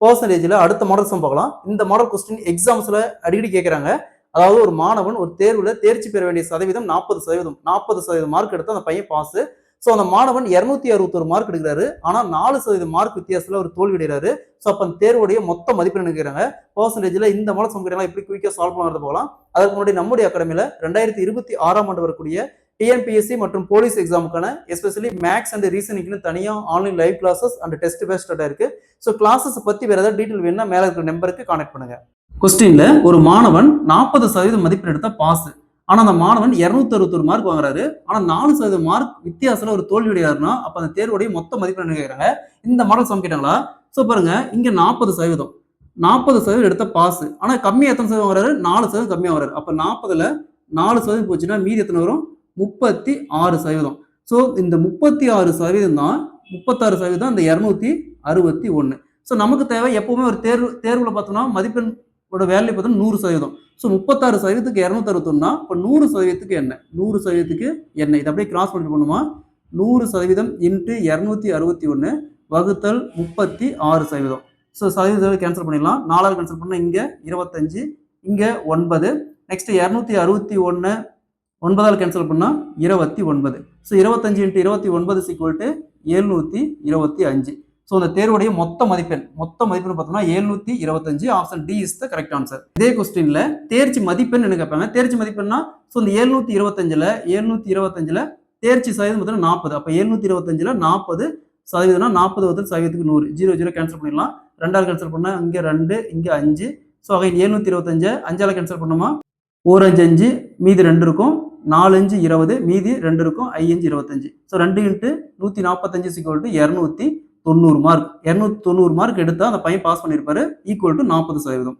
பெர்சன்டேஜ்ல அடுத்த model some பார்க்கலாம். இந்த மாடல் கொஸ்டின் எக்ஸாம்ஸ்ல அடிக்கடி கேட்கறாங்க. அதாவது ஒரு மாணவன் ஒரு தேர்வுல தேர்ச்சி பெற வேண்டிய சதவீதம் 40% மார்க் எடுத்தா அந்த பையன் பாஸ். சோ அந்த மாணவன் 261 மார்க் எடுக்கிறாரு. ஆனா 4% மார்க் வித்தியாசத்துல ஒரு தோல்வி அடைகிறாரு. சோ அப்ப அந்த தேர்வுடைய மொத்த மதிப்பெண் கேக்குறாங்க. பெர்சன்டேஜ்ல இந்த மாடல் சம் கேட்டா எப்படி குயிக்கா சால்வ் பண்றது போகலாம். அதற்கு முன்னாடி நம்முடைய அகாடமில 2026ஆம் ஆண்டு வரக்கூடிய டிஎன்பிஎஸ்சி மற்றும் போலீஸ் எக்ஸாமுக்கான எஸ்பெஷலி மேக்ஸ் அண்ட் ரீசனிங்னு தனியா online live classes and test based இருக்கு. ஸோ கிளாஸஸ் பத்தி வேற ஏதாவது டீட்டெயில் வேணும்னா மேல இருக்கிற நம்பருக்கு கான்டாக்ட் பண்ணுங்க. கொஸ்டின்ல ஒரு மாணவன் 40% மதிப்பெண் எடுத்தா பாஸ். ஆனா அந்த மாணவன் 261 மார்க் வாங்குறாரு. ஆனா 4% மார்க் வித்தியாசத்துல ஒரு தோல்வி அடையாருன்னா அப்ப அந்த தேர்வுடைய மொத்த மதிப்பெண் கேட்கறாங்க. இந்த மாடல் சம் கேட்டாங்களா? ஸோ பாருங்க இங்க 40% எடுத்த பாஸ். ஆனா கம்மியா எத்தனை சதவீதம் வாங்குறாரு? 4% கம்மியா வாங்குறாரு. அப்ப 40ல 4% போச்சுன்னா மீதி எத்தனை வரும்? 36%. ஸோ இந்த 36% தான் 36% அந்த 261. ஸோ நமக்கு தேவை எப்பவுமே ஒரு தேர்வுல பார்த்தோம்னா மதிப்பெண் வேல்யூ பார்த்தோம்னா 100%. ஸோ 36%க்கு 261 இப்போ 100%க்கு என்ன? 100%க்கு என்ன? இதை அப்படியே கிராஸ் மல்டிபிள் பண்ணுமா? 100% இன்ட்டு 261 வகுத்தல் 36%. ஸோ சதவீதம் கேன்சல் பண்ணிடலாம். 4 கேன்சல் பண்ணா இங்க 25, இங்க 9. நெக்ஸ்ட் 261 9ஆல் கேன்சல் பண்ணா 29. So 25 into 29 equal to 725. So அந்த தேர்வுடைய மொத்த மதிப்பெண் பார்த்தோம்னா 725. Option D is the correct answer. இதே கொஸ்டின்ல தேர்ச்சி மதிப்பெண் என்ன கேட்பாங்க? தேர்ச்சி மதிப்பெண்ணா ஸோ இந்த 725ல தேர்ச்சி சதவீதம் பார்த்தீங்கன்னா 40. அப்போ 725ல 40 சதவீதம்னா 40 சதவீதத்துக்கு 100. 0 கேன்சல் பண்ணிடலாம். 2ஆல் கேன்சல் பண்ணா இங்க 2, இங்க 5. ஸோ அகைன் 725 5ஆல் கேன்சல் பண்ணுமா? 1 5 5 மீதி 2 இருக்கும். 4 5 20 மீதி 2 இருக்கும். 5 5 25. So 2 into 145 equal to 290 mark. 290 mark எடுத்தா அந்த பையன் பாஸ் பண்ணியிருப்பாரு. Equal to 40%.